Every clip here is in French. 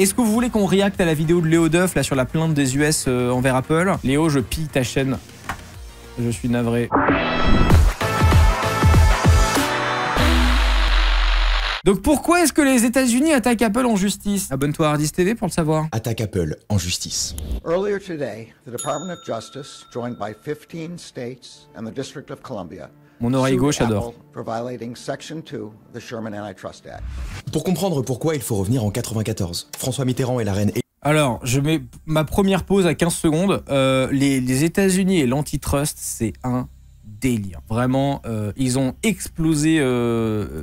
Est-ce que vous voulez qu'on réacte à la vidéo de Léo Duff là sur la plainte des US envers Apple? Léo, je pille ta chaîne. Je suis navré. Donc pourquoi est-ce que les États-Unis attaquent Apple en justice? Abonne-toi à Hardis TV pour le savoir. Attaque Apple en justice. Earlier today, the Department of Justice, joined by 15 states and the District of Columbia, Mon oreille gauche adore. for violating Section 2 of the Sherman Antitrust Act. Pour comprendre pourquoi, il faut revenir en 94. François Mitterrand et la reine... Alors, je mets ma première pause à 15 secondes. Les États-Unis et l'antitrust, c'est un délire. Vraiment, ils ont explosé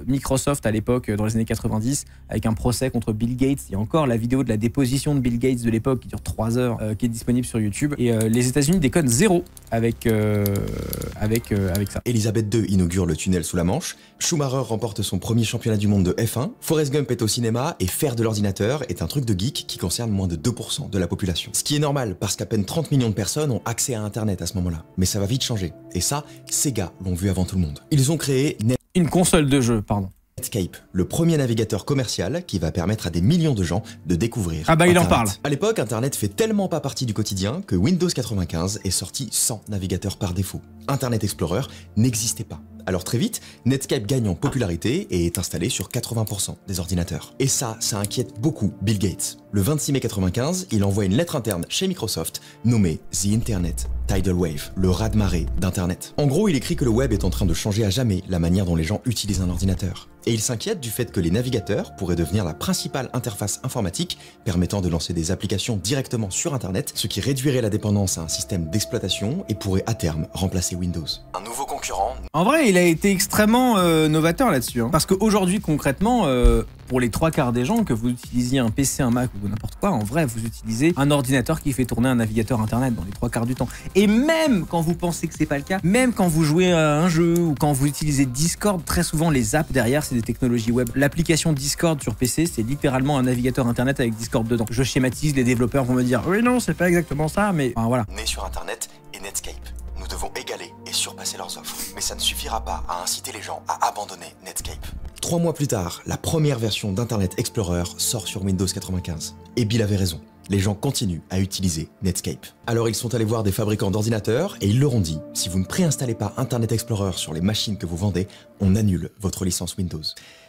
Microsoft à l'époque, dans les années 90, avec un procès contre Bill Gates. Il y a encore la vidéo de la déposition de Bill Gates de l'époque qui dure 3 heures, qui est disponible sur YouTube. Et les États-Unis déconnent zéro avec ça. Elisabeth II inaugure le tunnel sous la Manche. Schumacher remporte son premier championnat du monde de F1. Forrest Gump est au cinéma et faire de l'ordinateur est un truc de geek qui concerne moins de 2% de la population. Ce qui est normal parce qu'à peine 30 millions de personnes ont accès à Internet à ce moment-là. Mais ça va vite changer. Et ça, Sega l'ont vu avant tout le monde. Ils ont créé Une console de jeu, pardon. Netscape, le premier navigateur commercial qui va permettre à des millions de gens de découvrir Ah bah il en Internet. parle. À l'époque, Internet fait tellement pas partie du quotidien que Windows 95 est sorti sans navigateur par défaut. Internet Explorer n'existait pas. Alors très vite, Netscape gagne en popularité et est installé sur 80% des ordinateurs. Et ça inquiète beaucoup Bill Gates. Le 26 mai 95, il envoie une lettre interne chez Microsoft nommée The Internet Tidal Wave, le raz-de-marée d'Internet. En gros, il écrit que le web est en train de changer à jamais la manière dont les gens utilisent un ordinateur. Et il s'inquiète du fait que les navigateurs pourraient devenir la principale interface informatique permettant de lancer des applications directement sur Internet, ce qui réduirait la dépendance à un système d'exploitation et pourrait à terme remplacer Windows. Un nouveau concurrent. En vrai, il a été extrêmement novateur là-dessus. Hein. Parce qu'aujourd'hui, concrètement, pour les 3/4 des gens, que vous utilisiez un PC, un Mac ou n'importe quoi, en vrai, vous utilisez un ordinateur qui fait tourner un navigateur Internet dans les 3/4 du temps. Et même quand vous pensez que c'est pas le cas, même quand vous jouez à un jeu ou quand vous utilisez Discord, très souvent les apps derrière, c'est des technologies web. L'application Discord sur PC, c'est littéralement un navigateur Internet avec Discord dedans. Je schématise, les développeurs vont me dire « Oui, non, c'est pas exactement ça, mais... » Enfin, voilà. Né sur Internet et Netscape. Nous devons égaler et surpasser leurs offres. Mais ça ne suffira pas à inciter les gens à abandonner Netscape. 3 mois plus tard, la première version d'Internet Explorer sort sur Windows 95. Et Bill avait raison. Les gens continuent à utiliser Netscape. Alors ils sont allés voir des fabricants d'ordinateurs et ils leur ont dit « Si vous ne préinstallez pas Internet Explorer sur les machines que vous vendez, on annule votre licence Windows ».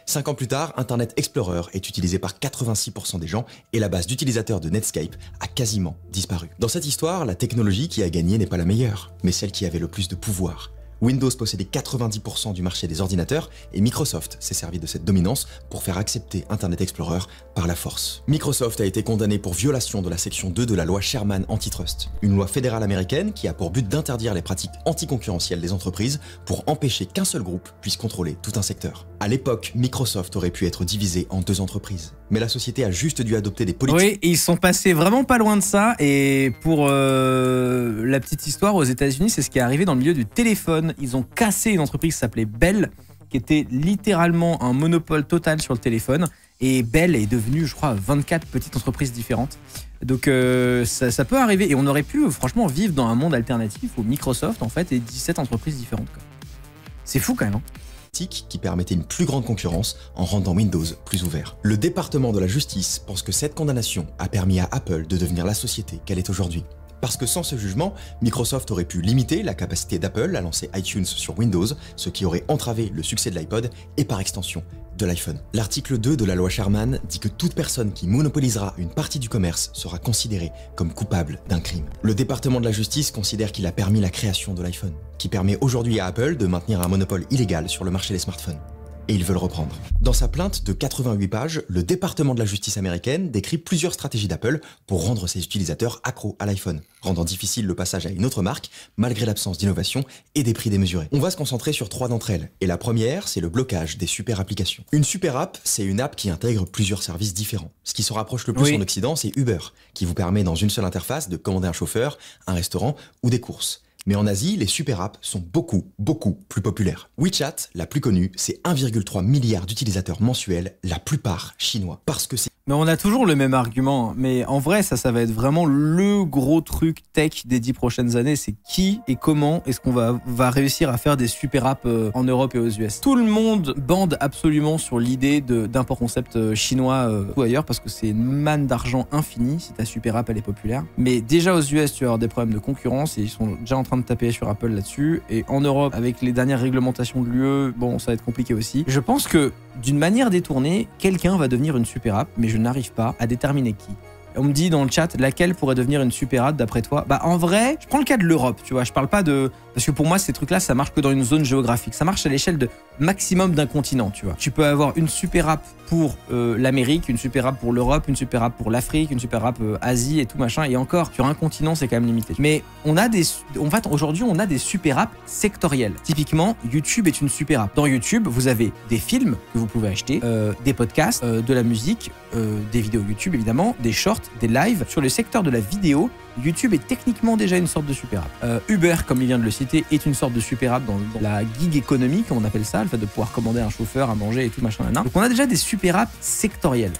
5 ans plus tard, Internet Explorer est utilisé par 86% des gens et la base d'utilisateurs de Netscape a quasiment disparu. Dans cette histoire, la technologie qui a gagné n'est pas la meilleure, mais celle qui avait le plus de pouvoir. Windows possédait 90% du marché des ordinateurs et Microsoft s'est servi de cette dominance pour faire accepter Internet Explorer par la force. Microsoft a été condamné pour violation de la section 2 de la loi Sherman Antitrust, une loi fédérale américaine qui a pour but d'interdire les pratiques anticoncurrentielles des entreprises pour empêcher qu'un seul groupe puisse contrôler tout un secteur. À l'époque, Microsoft aurait pu être divisé en 2 entreprises, mais la société a juste dû adopter des politiques... Oui, ils sont passés vraiment pas loin de ça, et pour la petite histoire, aux États-Unis, c'est ce qui est arrivé dans le milieu du téléphone. Ils ont cassé une entreprise qui s'appelait Bell, qui était littéralement un monopole total sur le téléphone. Et Bell est devenu, je crois, 24 petites entreprises différentes. Donc ça peut arriver. Et on aurait pu, franchement, vivre dans un monde alternatif où Microsoft, en fait, est 17 entreprises différentes. C'est fou quand même. Hein. Qui permettait une plus grande concurrence en rendant Windows plus ouvert. Le département de la justice pense que cette condamnation a permis à Apple de devenir la société qu'elle est aujourd'hui. Parce que sans ce jugement, Microsoft aurait pu limiter la capacité d'Apple à lancer iTunes sur Windows, ce qui aurait entravé le succès de l'iPod et par extension de l'iPhone. L'article 2 de la loi Sherman dit que toute personne qui monopolisera une partie du commerce sera considérée comme coupable d'un crime. Le département de la justice considère qu'il a permis la création de l'iPhone, qui permet aujourd'hui à Apple de maintenir un monopole illégal sur le marché des smartphones. Et ils veulent reprendre. Dans sa plainte de 88 pages, le département de la justice américaine décrit plusieurs stratégies d'Apple pour rendre ses utilisateurs accros à l'iPhone, rendant difficile le passage à une autre marque, malgré l'absence d'innovation et des prix démesurés. On va se concentrer sur 3 d'entre elles, et la première, c'est le blocage des super applications. Une super app, c'est une app qui intègre plusieurs services différents. Ce qui se rapproche le plus en Occident, c'est Uber, qui vous permet dans une seule interface de commander un chauffeur, un restaurant ou des courses. Mais en Asie, les super apps sont beaucoup plus populaires. WeChat, la plus connue, c'est 1,3 milliard d'utilisateurs mensuels, la plupart chinois. Parce que c'est... Mais on a toujours le même argument. Mais en vrai, ça va être vraiment le gros truc tech des 10 prochaines années. C'est qui et comment est-ce qu'on va réussir à faire des super apps en Europe et aux US. Tout le monde bande absolument sur l'idée d'un port concept chinois ou ailleurs parce que c'est une manne d'argent infinie si ta super app elle est populaire. Mais déjà aux US, tu vas avoir des problèmes de concurrence et ils sont déjà en train de taper sur Apple là-dessus. Et en Europe, avec les dernières réglementations de l'UE, bon, ça va être compliqué aussi. Je pense que d'une manière détournée, quelqu'un va devenir une super app, mais je n'arrive pas à déterminer qui. On me dit dans le chat, laquelle pourrait devenir une super app d'après toi? Bah en vrai, je prends le cas de l'Europe, tu vois, je parle pas de... Parce que pour moi, ces trucs-là, ça marche que dans une zone géographique. Ça marche à l'échelle de maximum d'un continent, tu vois. Tu peux avoir une super app pour l'Amérique, une super app pour l'Europe, une super app pour l'Afrique, une super app Asie et tout machin. Et encore, sur un continent, c'est quand même limité. Mais on a des... En fait, aujourd'hui, on a des super apps sectorielles. Typiquement, YouTube est une super app. Dans YouTube, vous avez des films que vous pouvez acheter, des podcasts, de la musique, des vidéos YouTube évidemment, des shorts, des lives. Sur le secteur de la vidéo, YouTube est techniquement déjà une sorte de super app. Uber, comme il vient de le citer, est une sorte de super app dans la gig économie, comme on appelle ça, le fait de pouvoir commander un chauffeur à manger et tout machin. Donc on a déjà des super apps sectorielles.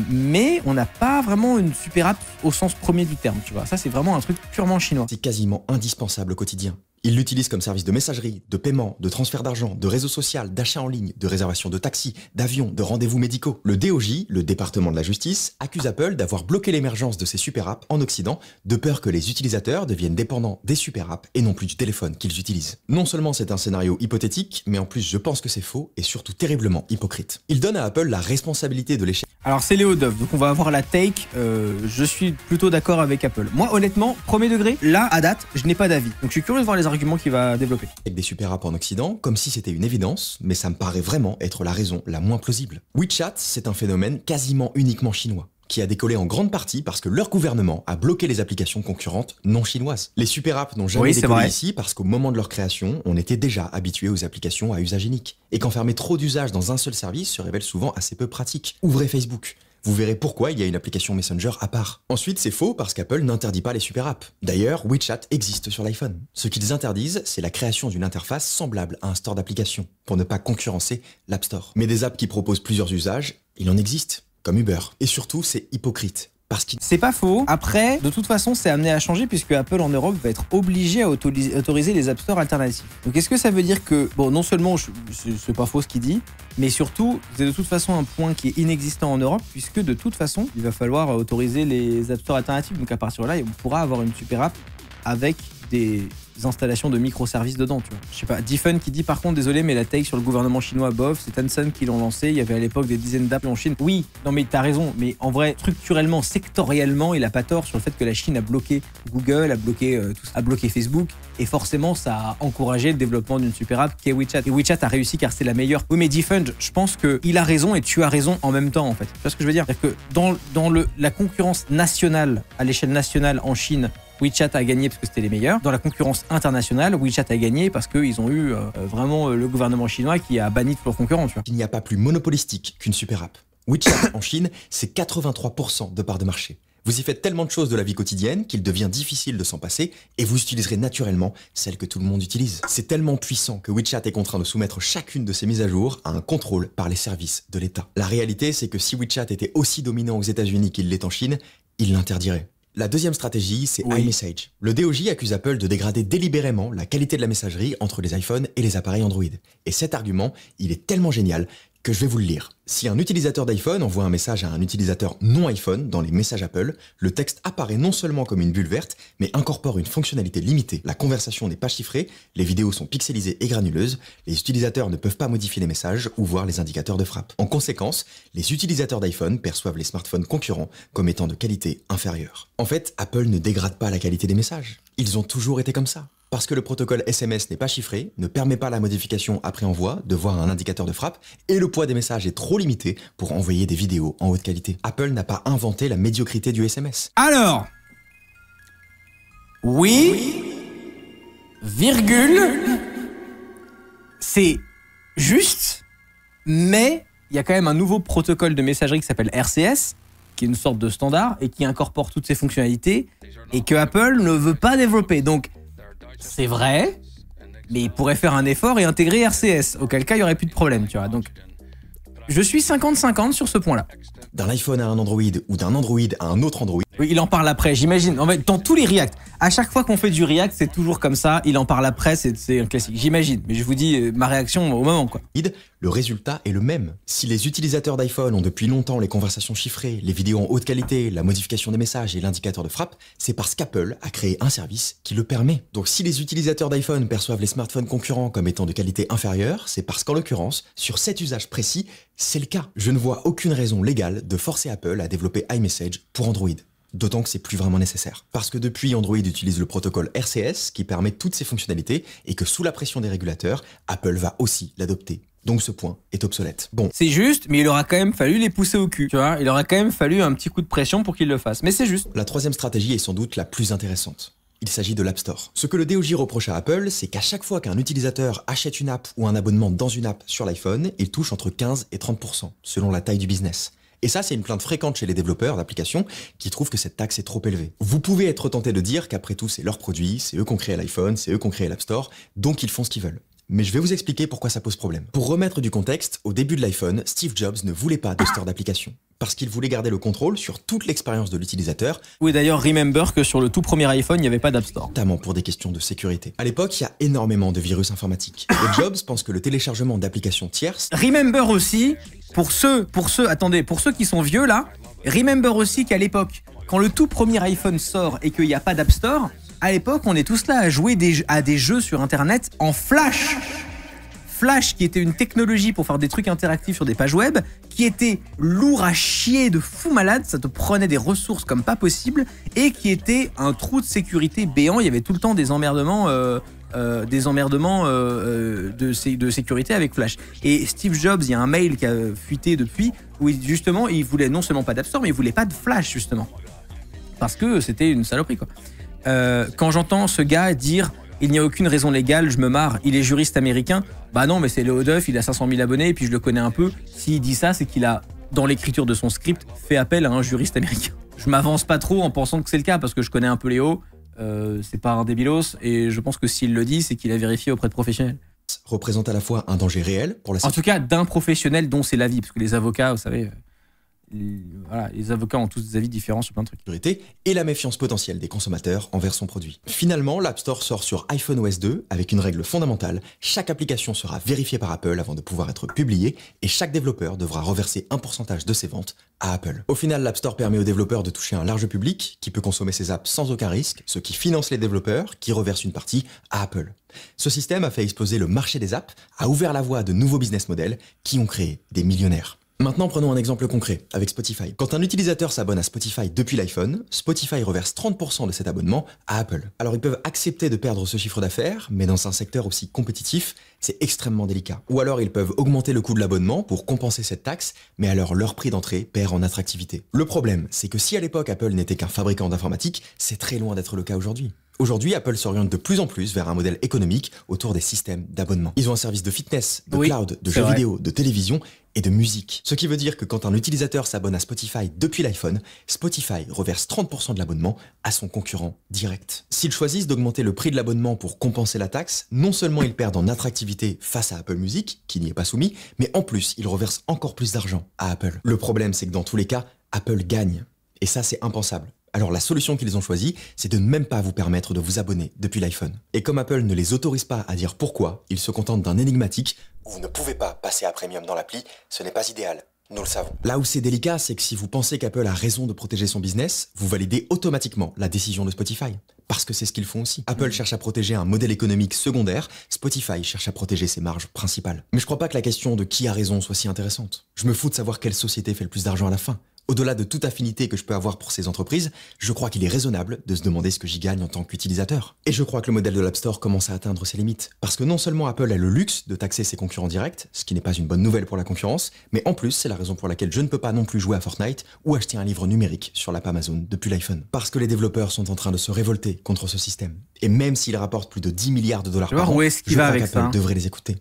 Mais on n'a pas vraiment une super app au sens premier du terme, tu vois. Ça, c'est vraiment un truc purement chinois. C'est quasiment indispensable au quotidien. Ils l'utilisent comme service de messagerie, de paiement, de transfert d'argent, de réseau social, d'achat en ligne, de réservation de taxi, d'avion, de rendez-vous médicaux. Le DOJ, le département de la justice, accuse Apple d'avoir bloqué l'émergence de ces super apps en Occident, de peur que les utilisateurs deviennent dépendants des super apps et non plus du téléphone qu'ils utilisent. Non seulement c'est un scénario hypothétique, mais en plus je pense que c'est faux et surtout terriblement hypocrite. Il donne à Apple la responsabilité de l'échec. Alors c'est Léo Dove, donc on va avoir la take, je suis plutôt d'accord avec Apple. Moi honnêtement, premier degré, là à date, je n'ai pas d'avis. Donc je suis curieux de voir les arguments qu'il va développer. Avec des super apps en Occident, comme si c'était une évidence, mais ça me paraît vraiment être la raison la moins plausible. WeChat, c'est un phénomène quasiment uniquement chinois, qui a décollé en grande partie parce que leur gouvernement a bloqué les applications concurrentes non chinoises. Les super apps n'ont jamais décollé ici parce qu'au moment de leur création, on était déjà habitué aux applications à usage unique. Et qu'enfermer trop d'usages dans un seul service se révèle souvent assez peu pratique. Ouvrez Facebook. Vous verrez pourquoi il y a une application Messenger à part. Ensuite, c'est faux parce qu'Apple n'interdit pas les super apps. D'ailleurs, WeChat existe sur l'iPhone. Ce qu'ils interdisent, c'est la création d'une interface semblable à un store d'applications, pour ne pas concurrencer l'App Store. Mais des apps qui proposent plusieurs usages, il en existe, comme Uber. Et surtout, c'est hypocrite. C'est pas faux. Après, de toute façon, c'est amené à changer puisque Apple en Europe va être obligé à autoriser les App Store alternatifs. Donc est-ce que ça veut dire que, bon, non seulement c'est pas faux ce qu'il dit, mais surtout, c'est de toute façon un point qui est inexistant en Europe puisque de toute façon, il va falloir autoriser les App Store alternatifs. Donc à partir de là, on pourra avoir une super app avec des installations de microservices dedans, tu vois. Je sais pas, Diffun qui dit par contre, désolé, mais la take sur le gouvernement chinois bof, c'est Tencent qui l'ont lancé, il y avait à l'époque des dizaines d'apps en Chine. Oui, non mais t'as raison, mais en vrai, structurellement, sectoriellement, il a pas tort sur le fait que la Chine a bloqué Google, a bloqué Facebook, et forcément, ça a encouragé le développement d'une super app qui est WeChat. Et WeChat a réussi car c'est la meilleure. Oui, mais Diffun, je pense qu'il a raison et tu as raison en même temps, en fait. Tu vois ce que je veux dire? C'est-à-dire que dans la concurrence nationale, à l'échelle nationale en Chine, WeChat a gagné parce que c'était les meilleurs. Dans la concurrence internationale, WeChat a gagné parce qu'ils ont eu vraiment le gouvernement chinois qui a banni tous leurs concurrents. Tu vois. Il n'y a pas plus monopolistique qu'une super app. WeChat en Chine, c'est 83% de part de marché. Vous y faites tellement de choses de la vie quotidienne qu'il devient difficile de s'en passer et vous utiliserez naturellement celle que tout le monde utilise. C'est tellement puissant que WeChat est contraint de soumettre chacune de ses mises à jour à un contrôle par les services de l'État. La réalité, c'est que si WeChat était aussi dominant aux États-Unis qu'il l'est en Chine, il l'interdirait. La deuxième stratégie, c'est iMessage. Le DOJ accuse Apple de dégrader délibérément la qualité de la messagerie entre les iPhones et les appareils Android. Et cet argument, il est tellement génial que je vais vous le lire. Si un utilisateur d'iPhone envoie un message à un utilisateur non iPhone dans les messages Apple, le texte apparaît non seulement comme une bulle verte, mais incorpore une fonctionnalité limitée. La conversation n'est pas chiffrée, les vidéos sont pixelisées et granuleuses, les utilisateurs ne peuvent pas modifier les messages ou voir les indicateurs de frappe. En conséquence, les utilisateurs d'iPhone perçoivent les smartphones concurrents comme étant de qualité inférieure. En fait, Apple ne dégrade pas la qualité des messages. Ils ont toujours été comme ça. Parce que le protocole SMS n'est pas chiffré, ne permet pas la modification après envoi, de voir un indicateur de frappe, et le poids des messages est trop limité pour envoyer des vidéos en haute qualité. Apple n'a pas inventé la médiocrité du SMS. Alors, oui, virgule, c'est juste, mais il y a quand même un nouveau protocole de messagerie qui s'appelle RCS, qui est une sorte de standard et qui incorpore toutes ces fonctionnalités et que Apple ne veut pas développer. Donc, c'est vrai, mais ils pourraient faire un effort et intégrer RCS, auquel cas il n'y aurait plus de problème, tu vois. Donc, je suis 50-50 sur ce point-là. D'un iPhone à un Android ou d'un Android à un autre Android. Oui, il en parle après, j'imagine. En fait, dans tous les React, à chaque fois qu'on fait du React, c'est toujours comme ça. Il en parle après, c'est un classique. J'imagine. Mais je vous dis ma réaction au moment, quoi. Le résultat est le même. Si les utilisateurs d'iPhone ont depuis longtemps les conversations chiffrées, les vidéos en haute qualité, la modification des messages et l'indicateur de frappe, c'est parce qu'Apple a créé un service qui le permet. Donc si les utilisateurs d'iPhone perçoivent les smartphones concurrents comme étant de qualité inférieure, c'est parce qu'en l'occurrence, sur cet usage précis, c'est le cas. Je ne vois aucune raison légale de forcer Apple à développer iMessage pour Android. D'autant que c'est plus vraiment nécessaire. Parce que depuis, Android utilise le protocole RCS qui permet toutes ces fonctionnalités et que sous la pression des régulateurs, Apple va aussi l'adopter. Donc ce point est obsolète. Bon. C'est juste, mais il aura quand même fallu les pousser au cul, tu vois. Il aura quand même fallu un petit coup de pression pour qu'ils le fassent. Mais c'est juste. La troisième stratégie est sans doute la plus intéressante. Il s'agit de l'App Store. Ce que le DOJ reproche à Apple, c'est qu'à chaque fois qu'un utilisateur achète une app ou un abonnement dans une app sur l'iPhone, il touche entre 15 et 30%, selon la taille du business. Et ça, c'est une plainte fréquente chez les développeurs d'applications qui trouvent que cette taxe est trop élevée. Vous pouvez être tenté de dire qu'après tout, c'est leur produit, c'est eux qui ont créé l'iPhone, c'est eux qui ont créé l'App Store, donc ils font ce qu'ils veulent. Mais je vais vous expliquer pourquoi ça pose problème. Pour remettre du contexte, au début de l'iPhone, Steve Jobs ne voulait pas de store d'applications. Parce qu'il voulait garder le contrôle sur toute l'expérience de l'utilisateur. Oui, d'ailleurs, remember que sur le tout premier iPhone, il n'y avait pas d'App Store. Notamment pour des questions de sécurité. À l'époque, il y a énormément de virus informatiques. Et Jobs pense que le téléchargement d'applications tierces... Remember aussi, pour ceux qui sont vieux là, remember aussi qu'à l'époque, quand le tout premier iPhone sort et qu'il n'y a pas d'App Store, à l'époque, on est tous là à jouer à des jeux sur Internet en Flash. Flash, qui était une technologie pour faire des trucs interactifs sur des pages web, qui était lourd à chier de fou malade, ça te prenait des ressources comme pas possible, et qui était un trou de sécurité béant. Il y avait tout le temps des emmerdements de sécurité avec Flash. Et Steve Jobs, il y a un mail qui a fuité depuis, où justement, il voulait non seulement pas d'App Store, mais il voulait pas de Flash, justement. Parce que c'était une saloperie, quoi. Quand j'entends ce gars dire « il n'y a aucune raison légale, je me marre, il est juriste américain », bah non, mais c'est Léo Duff, il a 500 000 abonnés et puis je le connais un peu. S'il dit ça, c'est qu'il a, dans l'écriture de son script, fait appel à un juriste américain. Je m'avance pas trop en pensant que c'est le cas parce que je connais un peu Léo, c'est pas un débilos et je pense que s'il le dit, c'est qu'il a vérifié auprès de professionnels. Représente à la fois un danger réel pour la sécurité. En tout cas, d'un professionnel dont c'est l'avis, parce que les avocats, vous savez... les avocats ont tous des avis différents sur plein de trucs. Et la méfiance potentielle des consommateurs envers son produit. Finalement, l'App Store sort sur iPhone OS 2 avec une règle fondamentale. Chaque application sera vérifiée par Apple avant de pouvoir être publiée et chaque développeur devra reverser un pourcentage de ses ventes à Apple. Au final, l'App Store permet aux développeurs de toucher un large public qui peut consommer ses apps sans aucun risque, ce qui finance les développeurs qui reversent une partie à Apple. Ce système a fait exploser le marché des apps, a ouvert la voie à de nouveaux business models qui ont créé des millionnaires. Maintenant, prenons un exemple concret avec Spotify. Quand un utilisateur s'abonne à Spotify depuis l'iPhone, Spotify reverse 30% de cet abonnement à Apple. Alors ils peuvent accepter de perdre ce chiffre d'affaires, mais dans un secteur aussi compétitif, c'est extrêmement délicat. Ou alors ils peuvent augmenter le coût de l'abonnement pour compenser cette taxe, mais alors leur prix d'entrée perd en attractivité. Le problème, c'est que si à l'époque Apple n'était qu'un fabricant d'informatique, c'est très loin d'être le cas aujourd'hui. Aujourd'hui, Apple s'oriente de plus en plus vers un modèle économique autour des systèmes d'abonnement. Ils ont un service de fitness, de cloud, de jeux vidéo, de télévision et de musique. Ce qui veut dire que quand un utilisateur s'abonne à Spotify depuis l'iPhone, Spotify reverse 30% de l'abonnement à son concurrent direct. S'ils choisissent d'augmenter le prix de l'abonnement pour compenser la taxe, non seulement ils perdent en attractivité face à Apple Music, qui n'y est pas soumis, mais en plus, ils reversent encore plus d'argent à Apple. Le problème, c'est que dans tous les cas, Apple gagne. Et ça, c'est impensable. Alors la solution qu'ils ont choisie, c'est de ne même pas vous permettre de vous abonner depuis l'iPhone. Et comme Apple ne les autorise pas à dire pourquoi, ils se contentent d'un énigmatique « Vous ne pouvez pas passer à Premium dans l'appli, ce n'est pas idéal. Nous le savons. » Là où c'est délicat, c'est que si vous pensez qu'Apple a raison de protéger son business, vous validez automatiquement la décision de Spotify. Parce que c'est ce qu'ils font aussi. Apple cherche à protéger un modèle économique secondaire, Spotify cherche à protéger ses marges principales. Mais je crois pas que la question de qui a raison soit si intéressante. Je me fous de savoir quelle société fait le plus d'argent à la fin. Au-delà de toute affinité que je peux avoir pour ces entreprises, je crois qu'il est raisonnable de se demander ce que j'y gagne en tant qu'utilisateur. Et je crois que le modèle de l'App Store commence à atteindre ses limites. Parce que non seulement Apple a le luxe de taxer ses concurrents directs, ce qui n'est pas une bonne nouvelle pour la concurrence, mais en plus c'est la raison pour laquelle je ne peux pas non plus jouer à Fortnite ou acheter un livre numérique sur l'app Amazon depuis l'iPhone. Parce que les développeurs sont en train de se révolter contre ce système. Et même s'ils rapportent plus de 10 milliards de dollars par an, je crois qu'Apple devrait les écouter.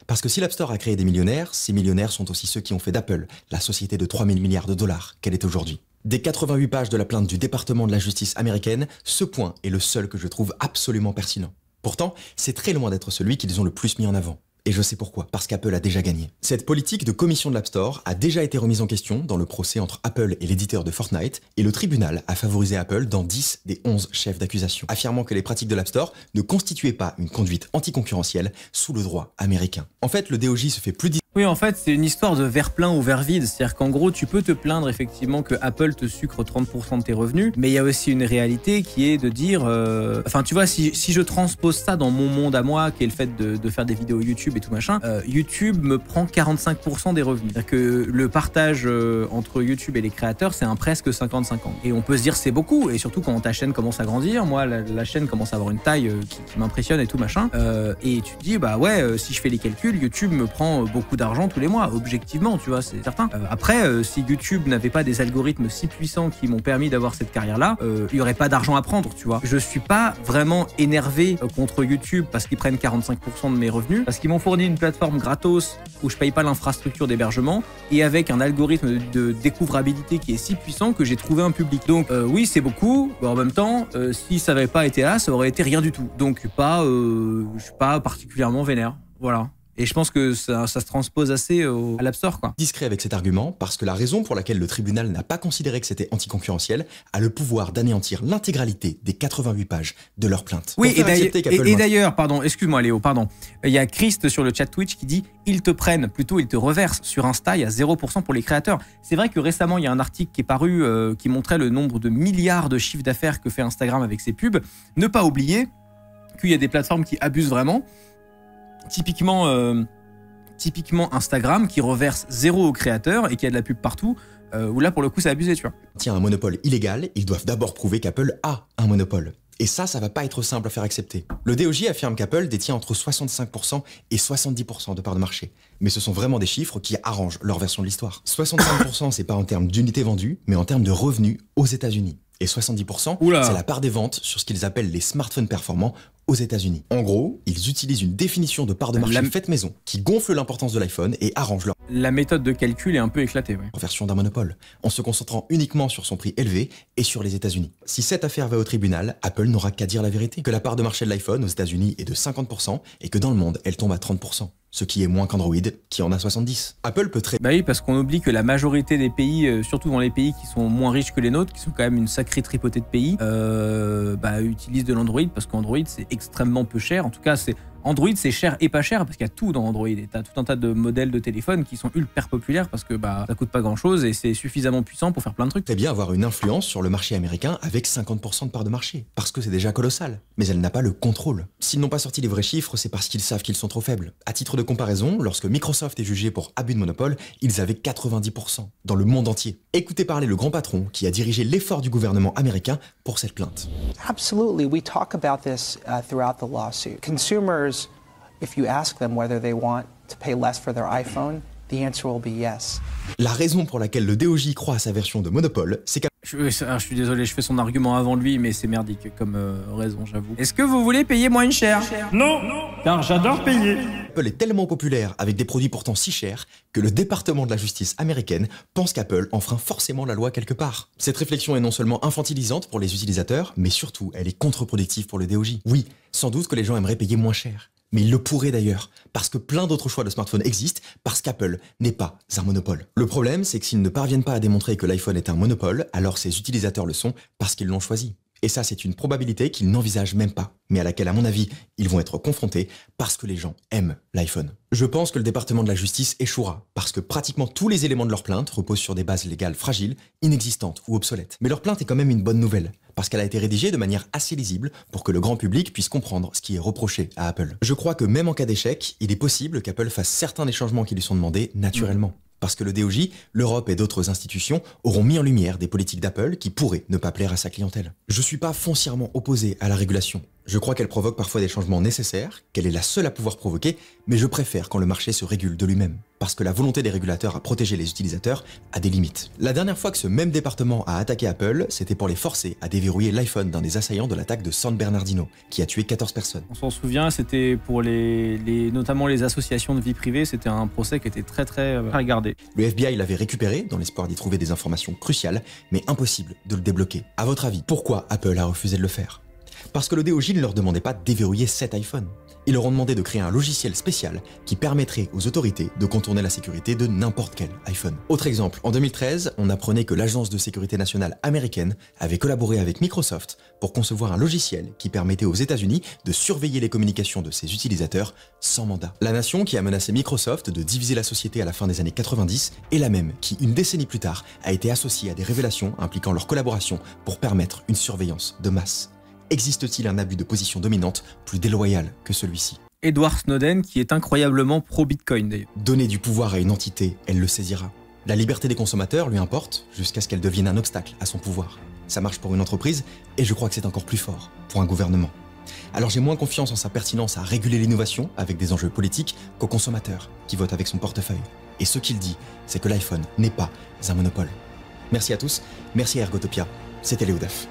Parce que si l'App Store a créé des millionnaires, ces millionnaires sont aussi ceux qui ont fait d'Apple la société de 3000 milliards de dollars qu'elle est aujourd'hui. Des 88 pages de la plainte du département de la justice américaine, ce point est le seul que je trouve absolument pertinent. Pourtant, c'est très loin d'être celui qu'ils ont le plus mis en avant. Et je sais pourquoi, parce qu'Apple a déjà gagné. Cette politique de commission de l'App Store a déjà été remise en question dans le procès entre Apple et l'éditeur de Fortnite, et le tribunal a favorisé Apple dans 10 des 11 chefs d'accusation, affirmant que les pratiques de l'App Store ne constituaient pas une conduite anticoncurrentielle sous le droit américain. En fait, le DOJ se fait plus Oui, en fait, c'est une histoire de verre plein ou verre vide. C'est-à-dire qu'en gros, tu peux te plaindre effectivement que Apple te sucre 30% de tes revenus, mais il y a aussi une réalité qui est de dire... Enfin, tu vois, si je transpose ça dans mon monde à moi, qui est le fait de faire des vidéos YouTube et tout machin, YouTube me prend 45% des revenus. C'est-à-dire que le partage entre YouTube et les créateurs, c'est un presque 50-50. Et on peut se dire c'est beaucoup, et surtout quand ta chaîne commence à grandir, moi, la chaîne commence à avoir une taille qui m'impressionne et tout machin, et tu te dis, bah ouais, si je fais les calculs, YouTube me prend beaucoup d'argent tous les mois, objectivement, tu vois, c'est certain. Après, si YouTube n'avait pas des algorithmes si puissants qui m'ont permis d'avoir cette carrière-là, il y aurait pas d'argent à prendre, tu vois. Je suis pas vraiment énervé contre YouTube parce qu'ils prennent 45% de mes revenus, parce qu'ils m'ont fourni une plateforme gratos où je paye pas l'infrastructure d'hébergement et avec un algorithme de découvrabilité qui est si puissant que j'ai trouvé un public. Donc oui, c'est beaucoup, mais en même temps, si ça n'avait pas été là, ça aurait été rien du tout. Donc je suis pas particulièrement vénère. Voilà. Et je pense que ça se transpose assez à l'App Store, quoi. Discret avec cet argument, parce que la raison pour laquelle le tribunal n'a pas considéré que c'était anticoncurrentiel a le pouvoir d'anéantir l'intégralité des 88 pages de leur plainte. Oui, et d'ailleurs, pardon, excuse-moi Léo, pardon. Il y a Christ sur le chat Twitch qui dit « Ils te prennent, plutôt ils te reversent. Sur Insta, il y a 0% pour les créateurs. » C'est vrai que récemment, il y a un article qui est paru qui montrait le nombre de milliards de chiffres d'affaires que fait Instagram avec ses pubs. Ne pas oublier qu'il y a des plateformes qui abusent vraiment. Typiquement Instagram qui reverse 0 aux créateurs et qui a de la pub partout, où là pour le coup c'est abusé, tu vois. Tiens, un monopole illégal, ils doivent d'abord prouver qu'Apple a un monopole. Et ça va pas être simple à faire accepter. Le DOJ affirme qu'Apple détient entre 65% et 70% de parts de marché. Mais ce sont vraiment des chiffres qui arrangent leur version de l'histoire. 65% c'est pas en termes d'unités vendues, mais en termes de revenus aux États-Unis. Et 70%, c'est la part des ventes sur ce qu'ils appellent les smartphones performants aux États-Unis. En gros, ils utilisent une définition de part de marché faite maison qui gonfle l'importance de l'iPhone et arrange leur La méthode de calcul est un peu éclatée, ouais. version d'un monopole, en se concentrant uniquement sur son prix élevé et sur les États-Unis. Si cette affaire va au tribunal, Apple n'aura qu'à dire la vérité, que la part de marché de l'iPhone aux États-Unis est de 50% et que dans le monde, elle tombe à 30%. Ce qui est moins qu'Android, qui en a 70. Apple peut très... Bah oui, parce qu'on oublie que la majorité des pays, surtout dans les pays qui sont moins riches que les nôtres, qui sont quand même une sacrée tripotée de pays, utilisent de l'Android parce qu'Android c'est extrêmement peu cher. En tout cas, Android c'est cher et pas cher parce qu'il y a tout dans Android et t'as tout un tas de modèles de téléphones qui sont hyper populaires parce que ça coûte pas grand chose et c'est suffisamment puissant pour faire plein de trucs. Très bien avoir une influence sur le marché américain avec 50% de part de marché, parce que c'est déjà colossal. Mais elle n'a pas le contrôle. S'ils n'ont pas sorti les vrais chiffres, c'est parce qu'ils savent qu'ils sont trop faibles. À titre de comparaison, lorsque Microsoft est jugé pour abus de monopole, ils avaient 90% dans le monde entier. Écoutez parler le grand patron qui a dirigé l'effort du gouvernement américain pour cette plainte. Absolutely, we talk about this throughout the lawsuit. Consumers, if you ask them whether they want to pay less for their iPhone, the answer will be yes. La raison pour laquelle le DOJ croit à sa version de monopole, c'est qu'Apple... Je suis désolé, je fais son argument avant lui, mais c'est merdique comme raison, j'avoue. Est-ce que vous voulez payer moins cher? Non, car j'adore payer. Apple est tellement populaire avec des produits pourtant si chers que le département de la justice américaine pense qu'Apple enfreint forcément la loi quelque part. Cette réflexion est non seulement infantilisante pour les utilisateurs, mais surtout elle est contre-productive pour le DOJ. Oui, sans doute que les gens aimeraient payer moins cher. Mais ils le pourraient d'ailleurs, parce que plein d'autres choix de smartphones existent, parce qu'Apple n'est pas un monopole. Le problème, c'est que s'ils ne parviennent pas à démontrer que l'iPhone est un monopole, alors ses utilisateurs le sont parce qu'ils l'ont choisi. Et ça, c'est une probabilité qu'ils n'envisagent même pas, mais à laquelle, à mon avis, ils vont être confrontés parce que les gens aiment l'iPhone. Je pense que le département de la justice échouera, parce que pratiquement tous les éléments de leur plainte reposent sur des bases légales fragiles, inexistantes ou obsolètes. Mais leur plainte est quand même une bonne nouvelle, parce qu'elle a été rédigée de manière assez lisible pour que le grand public puisse comprendre ce qui est reproché à Apple. Je crois que même en cas d'échec, il est possible qu'Apple fasse certains des changements qui lui sont demandés naturellement. Parce que le DOJ, l'Europe et d'autres institutions auront mis en lumière des politiques d'Apple qui pourraient ne pas plaire à sa clientèle. Je suis pas foncièrement opposé à la régulation. Je crois qu'elle provoque parfois des changements nécessaires, qu'elle est la seule à pouvoir provoquer, mais je préfère quand le marché se régule de lui-même. Parce que la volonté des régulateurs à protéger les utilisateurs a des limites. La dernière fois que ce même département a attaqué Apple, c'était pour les forcer à déverrouiller l'iPhone d'un des assaillants de l'attaque de San Bernardino, qui a tué 14 personnes. On s'en souvient, c'était pour notamment les associations de vie privée, c'était un procès qui était très regardé. Le FBI l'avait récupéré dans l'espoir d'y trouver des informations cruciales, mais impossible de le débloquer. À votre avis, pourquoi Apple a refusé de le faire ? Parce que le DOJ ne leur demandait pas de déverrouiller cet iPhone. Ils leur ont demandé de créer un logiciel spécial qui permettrait aux autorités de contourner la sécurité de n'importe quel iPhone. Autre exemple, en 2013, on apprenait que l'Agence de sécurité nationale américaine avait collaboré avec Microsoft pour concevoir un logiciel qui permettait aux États-Unis de surveiller les communications de ses utilisateurs sans mandat. La nation qui a menacé Microsoft de diviser la société à la fin des années 90 est la même qui, une décennie plus tard, a été associée à des révélations impliquant leur collaboration pour permettre une surveillance de masse. Existe-t-il un abus de position dominante plus déloyal que celui-ci? Edward Snowden, qui est incroyablement pro-Bitcoin d'ailleurs. Donner du pouvoir à une entité, elle le saisira. La liberté des consommateurs lui importe jusqu'à ce qu'elle devienne un obstacle à son pouvoir. Ça marche pour une entreprise et je crois que c'est encore plus fort pour un gouvernement. Alors j'ai moins confiance en sa pertinence à réguler l'innovation avec des enjeux politiques qu'au consommateur qui vote avec son portefeuille. Et ce qu'il dit, c'est que l'iPhone n'est pas un monopole. Merci à tous, merci à Ergotopia, c'était Léo Duff.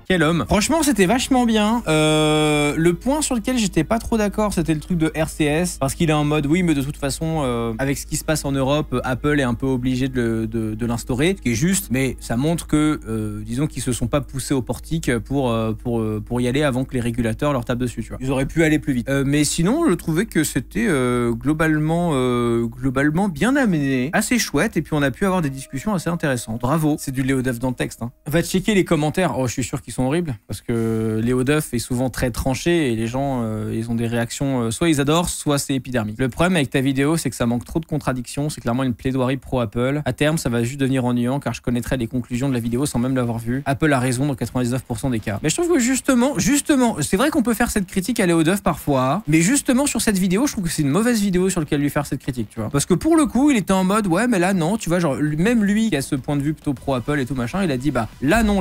Quel homme. Franchement, c'était vachement bien. Le point sur lequel j'étais pas trop d'accord, c'était le truc de RCS. Parce qu'il est en mode, oui, mais de toute façon, avec ce qui se passe en Europe, Apple est un peu obligé de l'instaurer. Ce qui est juste, mais ça montre que, disons qu'ils se sont pas poussés au portique pour y aller avant que les régulateurs leur tapent dessus, tu vois. Ils auraient pu aller plus vite. Mais sinon, je trouvais que c'était globalement bien amené, assez chouette. Et puis, on a pu avoir des discussions assez intéressantes. Bravo. C'est du Léo Duff dans le texte. Hein. Va checker les commentaires. Oh, je suis sûr qu'ils sont horribles parce que Léo Duff est souvent très tranché et les gens ils ont des réactions soit ils adorent soit c'est épidermique. Le problème avec ta vidéo c'est que ça manque trop de contradictions, c'est clairement une plaidoirie pro Apple. À terme ça va juste devenir ennuyant car je connaîtrai les conclusions de la vidéo sans même l'avoir vue. Apple a raison dans 99% des cas. Mais je trouve que justement c'est vrai qu'on peut faire cette critique à Léo Duff parfois, mais justement sur cette vidéo je trouve que c'est une mauvaise vidéo sur laquelle lui faire cette critique, tu vois. Parce que pour le coup il était en mode ouais mais là non, tu vois, genre même lui qui a ce point de vue plutôt pro Apple et tout machin, il a dit bah là non,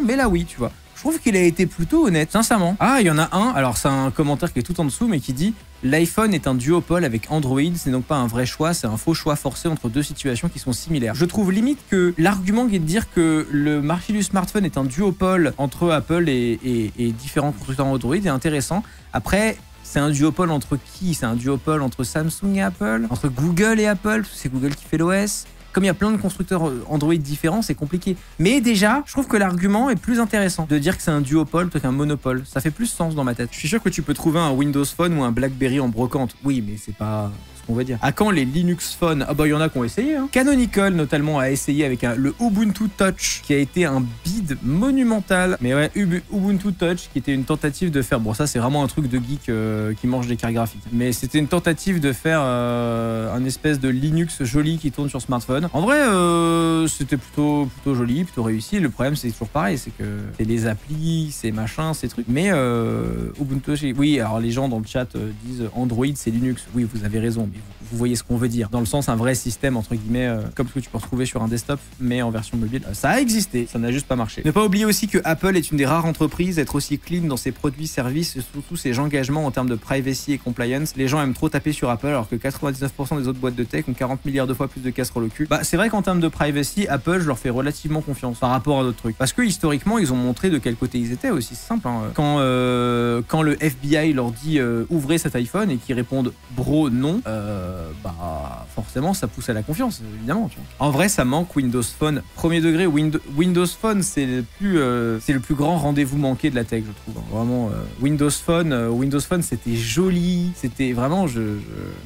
mais là oui, tu vois. Je trouve qu'il a été plutôt honnête, sincèrement. Ah, il y en a un, alors c'est un commentaire qui est tout en dessous, mais qui dit « L'iPhone est un duopole avec Android, c'est donc pas un vrai choix, c'est un faux choix forcé entre deux situations qui sont similaires. » Je trouve limite que l'argument qui est de dire que le marché du smartphone est un duopole entre Apple et différents constructeurs Android est intéressant. Après, c'est un duopole entre qui? C'est un duopole entre Samsung et Apple? Entre Google et Apple? C'est Google qui fait l'OS? Comme il y a plein de constructeurs Android différents, c'est compliqué. Mais déjà, je trouve que l'argument est plus intéressant de dire que c'est un duopole plutôt qu'un monopole. Ça fait plus sens dans ma tête. Je suis sûr que tu peux trouver un Windows Phone ou un BlackBerry en brocante. Oui, mais c'est pas ce qu'on va dire. À quand les Linux Phone? Ah bah il y en a qui ont essayé. Hein. Canonical notamment a essayé avec le Ubuntu Touch qui a été un bide monumental. Mais ouais, Ubuntu Touch qui était une tentative de faire... Bon ça c'est vraiment un truc de geek qui mange des cartes graphiques. Mais c'était une tentative de faire un espèce de Linux joli qui tourne sur smartphone. En vrai, c'était plutôt joli, plutôt réussi. Le problème, c'est toujours pareil, c'est que c'est les applis, c'est machin, ces trucs. Mais Ubuntu, oui, alors les gens dans le chat disent Android, c'est Linux. Oui, vous avez raison, mais vous voyez ce qu'on veut dire. Dans le sens, un vrai système, entre guillemets, comme ce que tu peux retrouver sur un desktop, mais en version mobile. Ça a existé, ça n'a juste pas marché. Ne pas oublier aussi que Apple est une des rares entreprises à être aussi clean dans ses produits, services, et surtout ses engagements en termes de privacy et compliance. Les gens aiment trop taper sur Apple, alors que 99% des autres boîtes de tech ont 40 milliards de fois plus de casseroles au cul. Bah, c'est vrai qu'en termes de privacy, Apple, je leur fais relativement confiance par rapport à d'autres trucs. Parce que historiquement, ils ont montré de quel côté ils étaient aussi. C'est simple. Hein. Quand le FBI leur dit ouvrez cet iPhone et qu'ils répondent bro non, bah forcément ça pousse à la confiance, évidemment. Tu vois. En vrai, ça manque Windows Phone. Premier degré, Windows Phone, c'est le plus grand rendez-vous manqué de la tech, je trouve. Vraiment, Windows Phone, c'était joli. C'était vraiment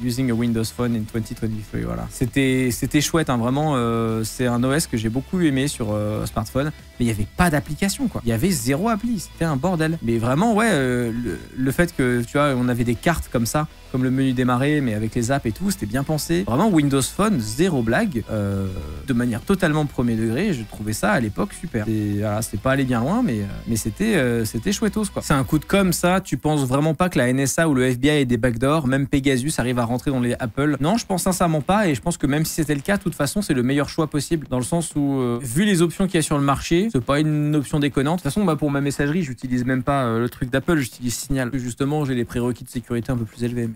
using a Windows Phone in 2023. Voilà. C'était chouette, hein, vraiment. C'est un OS que j'ai beaucoup aimé sur smartphone, mais il n'y avait pas d'application, quoi. Il y avait zéro appli, c'était un bordel. Mais vraiment, ouais, le fait que, tu vois, on avait des cartes comme ça, comme le menu démarrer, mais avec les apps et tout, c'était bien pensé. Vraiment, Windows Phone, zéro blague, de manière totalement premier degré. Je trouvais ça à l'époque super. Voilà, c'était pas allé bien loin, mais c'était chouettos, quoi. C'est un coup de com', ça. Tu penses vraiment pas que la NSA ou le FBI ait des backdoors, même Pegasus arrive à rentrer dans les Apple? Non, je pense sincèrement pas, et je pense que même si c'était le cas, de toute façon, c'est le meilleur choix possible, dans le sens où, vu les options qu'il y a sur le marché, c'est pas une option déconnante. De toute façon, bah, pour ma messagerie, j'utilise même pas le truc d'Apple, j'utilise Signal. Justement, j'ai les prérequis de sécurité un peu plus élevés.